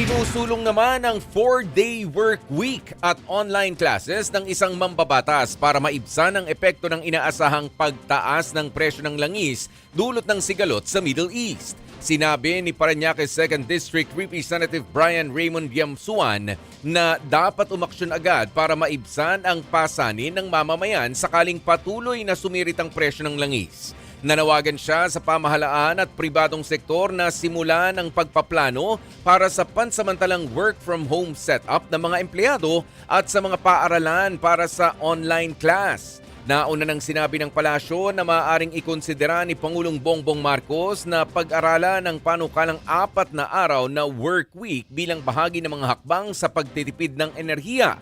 Isinusulong naman ang 4-day work week at online classes ng isang mambabatas para maibsan ang epekto ng inaasahang pagtaas ng presyo ng langis dulot ng sigalot sa Middle East. Sinabi ni Parañaque 2nd District Representative Brian Raymond Yamsuan na dapat umaksyon agad para maibsan ang pasanin ng mamamayan sakaling patuloy na sumirit ang presyo ng langis. Nanawagan siya sa pamahalaan at pribadong sektor na simulan ang pagpaplano para sa pansamantalang work from home setup ng mga empleyado at sa mga paaralan para sa online class. Nauna nang sinabi ng palasyo na maaaring ikonsidera ni Pangulong Bongbong Marcos na pag-aralan ang panukalang 4 na araw na work week bilang bahagi ng mga hakbang sa pagtitipid ng enerhiya.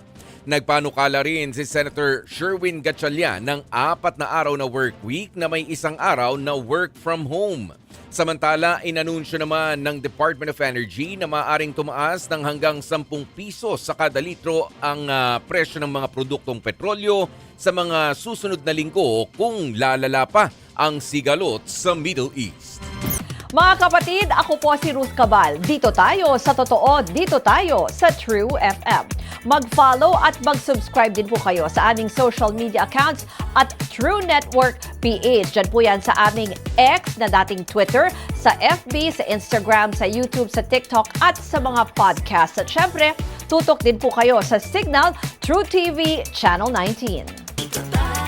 Nagpanukala rin si Senator Sherwin Gatchalian ng 4 na araw na work week na may 1 araw na work from home. Samantala, inanunsyo naman ng Department of Energy na maaaring tumaas ng hanggang 10 pisos sa kada litro ang presyo ng mga produktong petrolyo sa mga susunod na linggo kung lalala pa ang sigalot sa Middle East. Mga kapatid, ako po si Ruth Cabal. Dito tayo sa totoo, dito tayo sa True FM. Mag-follow at mag-subscribe din po kayo sa aming social media accounts at True Network PH. Diyan po yan sa aming X na dating Twitter, sa FB, sa Instagram, sa YouTube, sa TikTok at sa mga podcast. At syempre, tutok din po kayo sa Signal True TV Channel 19.